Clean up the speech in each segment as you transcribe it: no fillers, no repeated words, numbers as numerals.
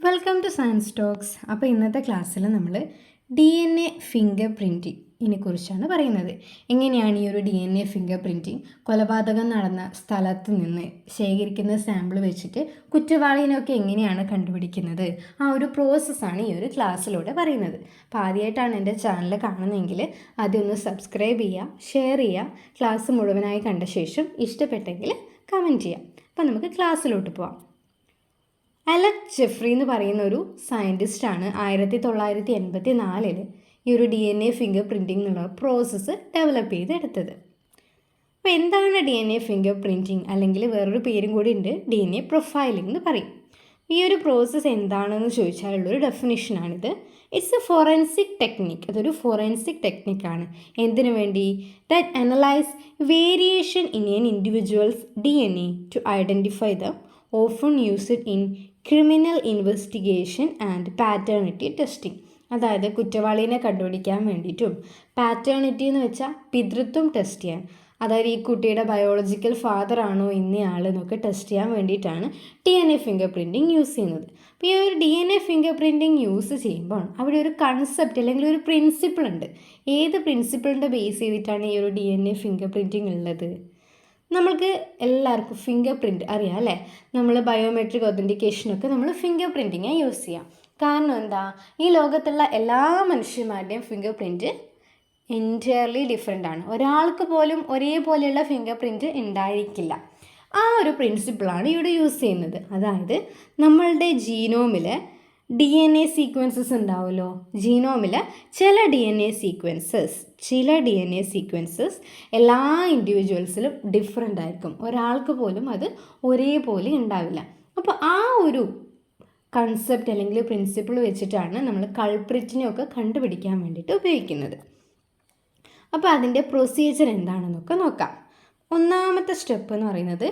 Welcome two science talks. അപ്പോൾ ഇന്നത്തെ ക്ലാസ്സിൽ നമ്മൾ DNA ഫിംഗർ പ്രിൻറ്റിങ്ങിനെ കുറിച്ചാണ് പറയുന്നത്. എങ്ങനെയാണ് ഈ ഒരു DNA ഫിംഗർ പ്രിൻറ്റിങ് കൊലപാതകം നടന്ന സ്ഥലത്ത് നിന്ന് ശേഖരിക്കുന്ന സാമ്പിൾ വെച്ചിട്ട് കുറ്റവാളിനെയൊക്കെ എങ്ങനെയാണ് കണ്ടുപിടിക്കുന്നത്, ആ ഒരു പ്രോസസ്സാണ് ഈ ഒരു ക്ലാസ്സിലൂടെ പറയുന്നത്. അപ്പോൾ ആദ്യമായിട്ടാണ് എൻ്റെ ചാനൽ കാണുന്നതെങ്കിൽ ആദ്യം ഒന്ന് സബ്സ്ക്രൈബ് ചെയ്യുക, ഷെയർ ചെയ്യുക, ക്ലാസ് മുഴുവനായി കണ്ട ശേഷം ഇഷ്ടപ്പെട്ടെങ്കിൽ കമൻറ്റ് ചെയ്യാം. അപ്പോൾ നമുക്ക് ക്ലാസ്സിലോട്ട് പോവാം. അലക് ജെഫ്രി എന്ന് പറയുന്ന ഒരു സയൻറ്റിസ്റ്റാണ് 1984 ഈ ഒരു DNA ഫിംഗർ പ്രിൻറ്റിംഗ് എന്നുള്ള പ്രോസസ്സ് ഡെവലപ്പ് ചെയ്തെടുത്തത്. അപ്പോൾ എന്താണ് DNA ഫിംഗർ പ്രിൻറ്റിംഗ്, അല്ലെങ്കിൽ വേറൊരു പേരും കൂടി ഉണ്ട്, DNA പ്രൊഫൈലിംഗ് എന്ന് പറയും. ഈ ഒരു പ്രോസസ്സ് എന്താണെന്ന് ചോദിച്ചാലുള്ളൊരു ഡെഫിനിഷനാണിത്. It's a forensic technique. അതൊരു ഫോറൻസിക് ടെക്നിക്കാണ്. എന്തിനു വേണ്ടി? That analyse variation in an individuals DNA to identify the often used in criminal investigation and paternity testing. അതായത് കുറ്റവാളിനെ കണ്ടുപിടിക്കാൻ വേണ്ടിയിട്ടും പാറ്റേണിറ്റി എന്ന് വെച്ചാൽ പിതൃത്വം ടെസ്റ്റ് ചെയ്യാൻ, അതായത് ഈ കുട്ടിയുടെ ബയോളജിക്കൽ ഫാദർ ആണോ ഇന്നയാൾ എന്നൊക്കെ ടെസ്റ്റ് ചെയ്യാൻ വേണ്ടിയിട്ടാണ് DNA ഫിംഗർ പ്രിൻറ്റിങ് യൂസ് ചെയ്യുന്നത്. അപ്പോൾ ഈ ഒരു DNA ഫിംഗർ പ്രിൻറ്റിങ് യൂസ് ചെയ്യുമ്പോൾ അവിടെ ഒരു കൺസെപ്റ്റ് അല്ലെങ്കിൽ ഒരു പ്രിൻസിപ്പിൾ ഉണ്ട്. ഏത് പ്രിൻസിപ്പിളിൻ്റെ ബേസ് ചെയ്തിട്ടാണ് ഈ ഒരു DNA ഫിംഗർ പ്രിൻറ്റിങ് ഉള്ളത്? നമ്മൾക്ക് എല്ലാവർക്കും ഫിംഗർ പ്രിൻറ്റ് അറിയാം അല്ലേ? നമ്മൾ ബയോമെട്രിക് ഒതൻറ്റിക്കേഷനൊക്കെ നമ്മൾ ഫിംഗർ പ്രിൻറ്റിങ്ങാണ് യൂസ് ചെയ്യാം. കാരണം എന്താ? ഈ ലോകത്തുള്ള എല്ലാ മനുഷ്യന്മാരുടെയും ഫിംഗർ പ്രിൻറ്റ് എൻറ്റയർലി ഡിഫറെൻ്റ് ആണ്. ഒരാൾക്ക് പോലും ഒരേപോലെയുള്ള ഫിംഗർ പ്രിൻറ്റ് ഉണ്ടായിരിക്കില്ല. ആ ഒരു പ്രിൻസിപ്പിളാണ് ഇവിടെ യൂസ് ചെയ്യുന്നത്. അതായത് നമ്മളുടെ ജീനോമിൽ DNA സീക്വൻസസ് ഉണ്ടാവുമല്ലോ. ജീനോമിൽ ചില DNA സീക്വൻസസ് എല്ലാ ഇൻഡിവിജ്വൽസിലും ഡിഫറെൻ്റ് ആയിരിക്കും. ഒരാൾക്ക് പോലും അത് ഒരേപോലെ ഉണ്ടാവില്ല. അപ്പോൾ ആ ഒരു കൺസെപ്റ്റ് അല്ലെങ്കിൽ പ്രിൻസിപ്പിൾ വെച്ചിട്ടാണ് നമ്മൾ കൾപ്രിറ്റിനെയൊക്കെ കണ്ടുപിടിക്കാൻ വേണ്ടിയിട്ട് ഉപയോഗിക്കുന്നത്. അപ്പോൾ അതിൻ്റെ പ്രൊസീജിയർ എന്താണെന്നൊക്കെ നോക്കാം. ഒന്നാമത്തെ സ്റ്റെപ്പ് എന്ന് പറയുന്നത്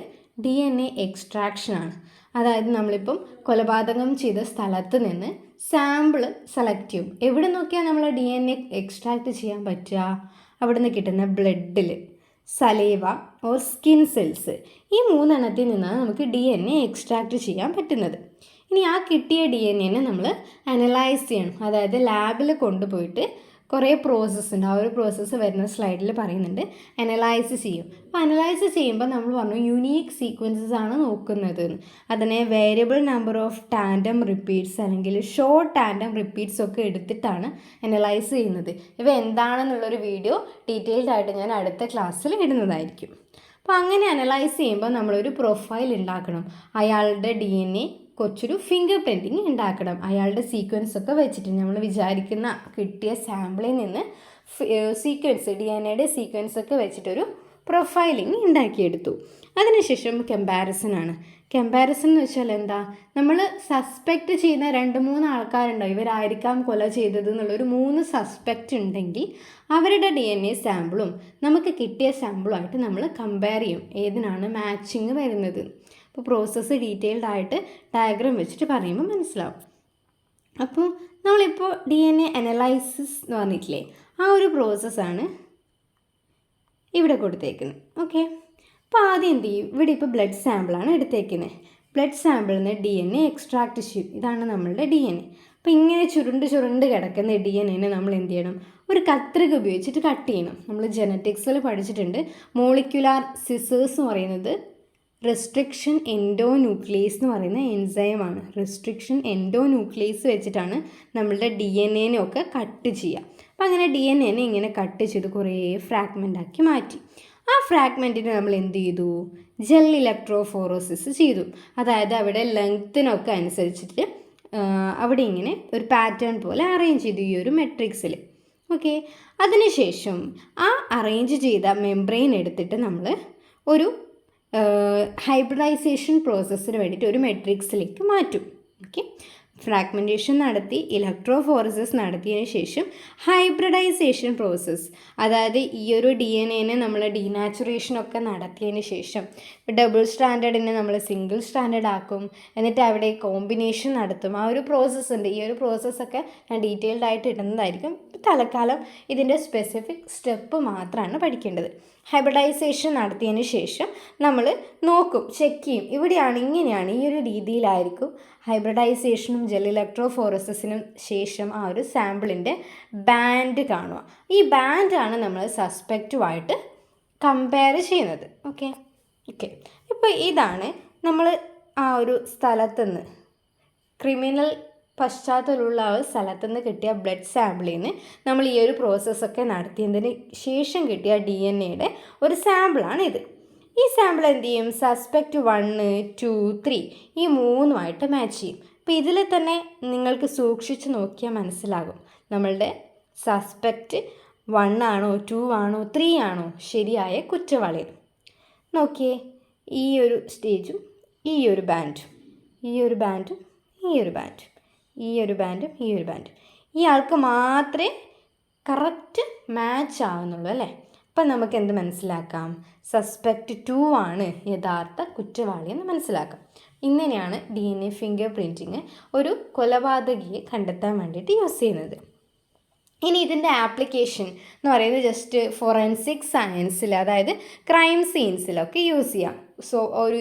DNA എക്സ്ട്രാക്ഷനാണ്. അതായത് നമ്മളിപ്പം കൊലപാതകം ചെയ്ത സ്ഥലത്ത് നിന്ന് സാമ്പിൾ സെലക്ട് ചെയ്യും. എവിടെ നോക്കിയാൽ നമ്മൾ DNA എക്സ്ട്രാക്റ്റ് ചെയ്യാൻ പറ്റുക? അവിടെ നിന്ന് കിട്ടുന്ന ബ്ലഡിൽ, സലൈവ ഓർ സ്കിൻ സെൽസ്, ഈ 3 എണ്ണത്തിൽ നിന്നാണ് നമുക്ക് DNA എക്സ്ട്രാക്റ്റ് ചെയ്യാൻ പറ്റുന്നത്. ഇനി ആ കിട്ടിയ DNAനെ നമ്മൾ അനലൈസ് ചെയ്യണം. അതായത് ലാബിൽ കൊണ്ടുപോയിട്ട് കുറേ പ്രോസസ്സ് ഉണ്ട്. ആ ഒരു പ്രോസസ്സ് വരുന്ന സ്ലൈഡിൽ പറയുന്നുണ്ട്. അനലൈസ് ചെയ്യും. അപ്പോൾ അനലൈസ് ചെയ്യുമ്പോൾ നമ്മൾ പറഞ്ഞു യുണീക്ക് സീക്വൻസസ് ആണ് നോക്കുന്നത്. അതിനെ variable number of tandem repeats അല്ലെങ്കിൽ ഷോർട്ട് ടാൻഡം റിപ്പീറ്റ്സ് ഒക്കെ എടുത്തിട്ടാണ് അനലൈസ് ചെയ്യുന്നത്. ഇവ എന്താണെന്നുള്ളൊരു വീഡിയോ ഡീറ്റെയിൽഡ് ആയിട്ട് ഞാൻ അടുത്ത ക്ലാസ്സിൽ ഇടുന്നതായിരിക്കും. അപ്പോൾ അങ്ങനെ അനലൈസ് ചെയ്യുമ്പോൾ നമ്മളൊരു പ്രൊഫൈൽ ഉണ്ടാക്കണം. അയാളുടെ DNA കുറച്ചൊരു ഫിംഗർ പ്രിൻറ്റിങ് ഉണ്ടാക്കണം. അയാളുടെ സീക്വൻസ് ഒക്കെ വെച്ചിട്ട് നമ്മൾ വിചാരിക്കുന്ന കിട്ടിയ സാമ്പിളിൽ നിന്ന് DNAയുടെ സീക്വൻസ് ഒക്കെ വെച്ചിട്ടൊരു പ്രൊഫൈലിങ് ഉണ്ടാക്കിയെടുത്തു. അതിനുശേഷം കമ്പാരിസൺ ആണ്. കമ്പാരിസൺ എന്ന് വെച്ചാൽ എന്താ? നമ്മൾ സസ്പെക്റ്റ് ചെയ്യുന്ന 2-3 ആൾക്കാരുണ്ടോ, ഇവരായിരിക്കാം കൊല ചെയ്തത് എന്നുള്ളൊരു 3 സസ്പെക്റ്റ് ഉണ്ടെങ്കിൽ അവരുടെ DNA സാമ്പിളും നമുക്ക് കിട്ടിയ സാമ്പിളുമായിട്ട് നമ്മൾ കമ്പയർ ചെയ്യും. ഏതിനാണ് മാച്ചിങ് വരുന്നത്? അപ്പോൾ പ്രോസസ്സ് ഡീറ്റെയിൽഡ് ആയിട്ട് ഡയഗ്രാം വെച്ചിട്ട് പറയുമ്പോൾ മനസ്സിലാവും. അപ്പോൾ നമ്മളിപ്പോൾ DNA അനലൈസിസ് എന്ന് പറഞ്ഞിട്ടില്ലേ, ആ ഒരു പ്രോസസ്സാണ് ഇവിടെ കൊടുത്തേക്കുന്നത്. ഓക്കെ, അപ്പോൾ ആദ്യം എന്ത് ചെയ്യും? ഇവിടെ ഇപ്പോൾ ബ്ലഡ് സാമ്പിളാണ് എടുത്തേക്കുന്നത്. ബ്ലഡ് സാമ്പിളിൽ നിന്ന് DNA എക്സ്ട്രാക്റ്റ് ചെയ്യും. ഇതാണ് നമ്മളുടെ DNA. അപ്പോൾ ഇങ്ങനെ ചുരുണ്ട് കിടക്കുന്ന DNAനെ നമ്മൾ എന്ത് ചെയ്യണം? ഒരു കത്രിക ഉപയോഗിച്ചിട്ട് കട്ട് ചെയ്യണം. നമ്മൾ ജെനറ്റിക്സിൽ പഠിച്ചിട്ടുണ്ട്. മോളിക്യുലാർ സിസേഴ്സ് എന്ന് പറയുന്നത് റെസ്ട്രിക്ഷൻ എൻഡോന്യൂക്ലിയസ് എന്ന് പറയുന്ന എൻസൈമാണ്. റെസ്ട്രിക്ഷൻ എൻഡോന്യൂക്ലിയസ് വെച്ചിട്ടാണ് നമ്മളുടെ DNAനെ ഒക്കെ കട്ട് ചെയ്യുക. അപ്പം അങ്ങനെ DNAനെ ഇങ്ങനെ കട്ട് ചെയ്ത് കുറേ ഫ്രാഗ്മെൻ്റ് ആക്കി മാറ്റി. ആ ഫ്രാഗ്മെൻറ്റിന് നമ്മൾ എന്ത് ചെയ്തു? ജെൽ ഇലക്ട്രോഫോറോസിസ് ചെയ്തു. അതായത് അവിടെ ലെങ്ത്തിനൊക്കെ അനുസരിച്ചിട്ട് അവിടെ ഇങ്ങനെ ഒരു പാറ്റേൺ പോലെ അറേഞ്ച് ചെയ്തു ഈ ഒരു മെട്രിക്സിൽ. ഓക്കെ, അതിനുശേഷം ആ അറേഞ്ച് ചെയ്ത മെംബ്രെയിൻ എടുത്തിട്ട് നമ്മൾ ഒരു ഹൈബ്രിഡൈസേഷൻ പ്രോസസ്സിന് വേണ്ടിയിട്ട് ഒരു മെട്രിക്സിലേക്ക് മാറ്റും. ഓക്കെ, ഫ്രാഗ്മെൻറ്റേഷൻ നടത്തി ഇലക്ട്രോഫോറസിസ് നടത്തിയതിന് ശേഷം ഹൈബ്രിഡൈസേഷൻ പ്രോസസ്സ്, അതായത് ഈ ഒരു DNAനെ നമ്മൾ ഡീനാച്ചുറേഷനൊക്കെ നടത്തിയതിന് ശേഷം ഡബിൾ സ്റ്റാൻഡേർഡിനെ നമ്മൾ സിംഗിൾ സ്റ്റാൻഡേർഡ് ആക്കും. എന്നിട്ട് അവിടെ കോമ്പിനേഷൻ നടത്തും. ആ ഒരു പ്രോസസ്സ് ഉണ്ട്. ഈ ഒരു പ്രോസസ്സൊക്കെ ഞാൻ ഡീറ്റെയിൽഡ് ആയിട്ട് ഇടുന്നതായിരിക്കും. തൽക്കാലം ഇതിൻ്റെ സ്പെസിഫിക് സ്റ്റെപ്പ് മാത്രമാണ് പഠിക്കേണ്ടത്. ഹൈബ്രിഡൈസേഷൻ നടത്തിയതിന് ശേഷം നമ്മൾ നോക്കും, ചെക്ക് ചെയ്യും, ഇവിടെയാണ് ഇങ്ങനെയാണ്, ഈ ഒരു രീതിയിലായിരിക്കും ഹൈബ്രിഡൈസേഷനും ജെൽ ഇലക്ട്രോഫോറസിസിനും ശേഷം ആ ഒരു സാമ്പിളിൻ്റെ ബാൻഡ് കാണുക. ഈ ബാൻഡാണ് നമ്മൾ സസ്പെക്റ്റുമായിട്ട് കമ്പയർ ചെയ്യുന്നത്. ഓക്കെ. ഇപ്പോൾ ഇതാണ് നമ്മൾ ആ ഒരു സ്ഥലത്തുനിന്ന്, ക്രിമിനൽ പശ്ചാത്തലമുള്ള ആ സ്ഥലത്തുനിന്ന് കിട്ടിയ ബ്ലഡ് സാമ്പിളിൽ നിന്ന് നമ്മൾ ഈ ഒരു പ്രോസസ്സൊക്കെ നടത്തിയതിന് ശേഷം കിട്ടിയ DNA ഒരു സാമ്പിളാണിത്. ഈ സാമ്പിൾ എന്ത് ചെയ്യും? സസ്പെക്റ്റ് 1, 2, 3 ഈ 3 മാച്ച് ചെയ്യും. അപ്പോൾ ഇതിൽ തന്നെ നിങ്ങൾക്ക് സൂക്ഷിച്ച് നോക്കിയാൽ മനസ്സിലാകും നമ്മളുടെ സസ്പെക്റ്റ് 1 ആണോ 2 ആണോ 3 ആണോ ശരിയായ കുറ്റവാളി. നോക്കിയേ, ഈ ഒരു സ്റ്റേജും ഈ ഒരു ബാൻഡും ഈ ഒരു ബാൻഡും ഈ ഒരു ബാൻഡും ഈ ഒരു ബാൻഡും ഈ ഒരു ബാൻഡും ഈ ആൾക്ക് മാത്രമേ കറക്റ്റ് മാച്ച് ആവുന്നുള്ളൂ അല്ലേ? അപ്പം നമുക്ക് എന്ത് മനസ്സിലാക്കാം? സസ്പെക്റ്റ് 2 ആണ് യഥാർത്ഥ കുറ്റവാളി എന്ന് മനസ്സിലാക്കാം. ഇങ്ങനെയാണ് DNA ഫിംഗർ പ്രിൻറ്റിങ് ഒരു കൊലപാതകിയെ കണ്ടെത്താൻ വേണ്ടിയിട്ട് യൂസ് ചെയ്യുന്നത്. ഇനി ഇതിൻ്റെ ആപ്ലിക്കേഷൻ എന്ന് പറയുന്നത് ജസ്റ്റ് ഫോറൻസിക് സയൻസിൽ, അതായത് ക്രൈം സീൻസിലൊക്കെ യൂസ് ചെയ്യാം.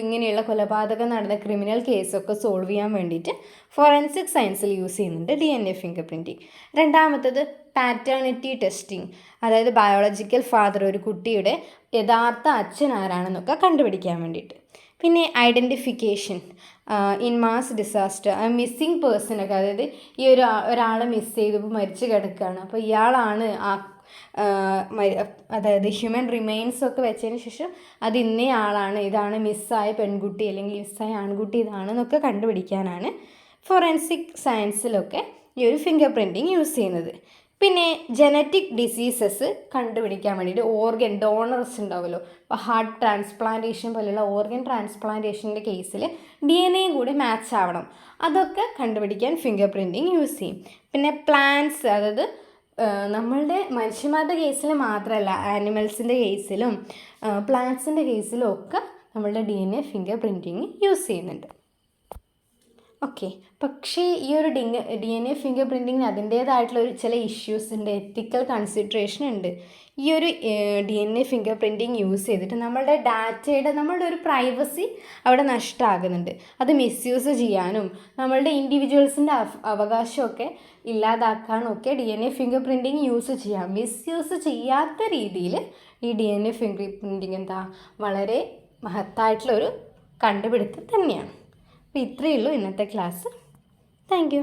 ഇങ്ങനെയുള്ള കൊലപാതകം നടന്ന ക്രിമിനൽ കേസൊക്കെ സോൾവ് ചെയ്യാൻ വേണ്ടിയിട്ട് ഫോറൻസിക് സയൻസിൽ യൂസ് ചെയ്യുന്നുണ്ട് DNA ഫിംഗർ പ്രിൻറ്റിങ്. രണ്ടാമത്തത് പാറ്റേണിറ്റി ടെസ്റ്റിംഗ്, അതായത് ബയോളജിക്കൽ ഫാദർ, ഒരു കുട്ടിയുടെ യഥാർത്ഥ അച്ഛൻ ആരാണെന്നൊക്കെ കണ്ടുപിടിക്കാൻ വേണ്ടിയിട്ട്. പിന്നെ identification in mass disaster, missing പേഴ്സണൊക്കെ, അതായത് ഈ ഒരാളെ മിസ് ചെയ്തപ്പോൾ മരിച്ചു കിടക്കുകയാണ്, അപ്പോൾ ഇയാളാണ് അതായത് ഹ്യൂമൻ റിമെയിൻസ് ഒക്കെ വെച്ചതിന് ശേഷം അത് ഇന്നേ ആളാണ്, ഇതാണ് മിസ്സായ പെൺകുട്ടി അല്ലെങ്കിൽ മിസ്സായ ആൺകുട്ടി ഇതാണെന്നൊക്കെ കണ്ടുപിടിക്കാനാണ് ഫോറൻസിക് സയൻസിലൊക്കെ ഈ ഒരു ഫിംഗർ പ്രിൻറ്റിങ് യൂസ് ചെയ്യുന്നത്. പിന്നെ ജനറ്റിക് ഡിസീസസ് കണ്ടുപിടിക്കാൻ വേണ്ടിയിട്ട് ഓർഗൻ ഡോണേഴ്സ് ഉണ്ടാവുമല്ലോ, ഇപ്പോൾ ഹാർട്ട് ട്രാൻസ്പ്ലാന്റേഷൻ പോലെയുള്ള ഓർഗൻ ട്രാൻസ്പ്ലാന്റേഷൻ്റെ കേസിൽ DNA കൂടി മാച്ച് ആവണം, അതൊക്കെ കണ്ടുപിടിക്കാൻ ഫിംഗർ പ്രിൻറ്റിങ് യൂസ് ചെയ്യും. പിന്നെ പ്ലാന്റ്സ്, അതായത് നമ്മളുടെ മനുഷ്യന്മാരുടെ കേസിൽ മാത്രമല്ല, ആനിമൽസിൻ്റെ കേസിലും പ്ലാന്റ്സിൻ്റെ കേസിലും ഒക്കെ നമ്മളുടെ DNA ഫിംഗർ പ്രിൻറ്റിങ് യൂസ് ചെയ്യുന്നുണ്ട്. ഓക്കെ. പക്ഷേ ഈ ഒരു DNA ഫിംഗർ പ്രിൻറ്റിങ്ങിന് അതിൻ്റേതായിട്ടുള്ള ചില ഇഷ്യൂസ് ഉണ്ട്, എത്തിക്കൽ കൺസിഡറേഷൻ ഉണ്ട്. ഈ ഒരു DNA ഫിംഗർ പ്രിൻറ്റിങ് യൂസ് ചെയ്തിട്ട് നമ്മളുടെ ഡാറ്റയുടെ, നമ്മളുടെ ഒരു പ്രൈവസി അവിടെ നഷ്ടമാകുന്നുണ്ട്. അത് മിസ്യൂസ് ചെയ്യാനും നമ്മളുടെ ഇൻഡിവിജ്വൽസിൻ്റെ അവകാശമൊക്കെ ഇല്ലാതാക്കാനും ഒക്കെ DNA ഫിംഗർ പ്രിൻറ്റിങ് യൂസ് ചെയ്യാം. മിസ്യൂസ് ചെയ്യാത്ത രീതിയിൽ ഈ DNA ഫിംഗർ പ്രിൻറ്റിങ് വളരെ മഹത്തായിട്ടുള്ളൊരു കണ്ടുപിടുത്തം തന്നെയാണ്. അപ്പോൾ ഇത്രയേ ഉള്ളൂ ഇന്നത്തെ ക്ലാസ്. Thank you.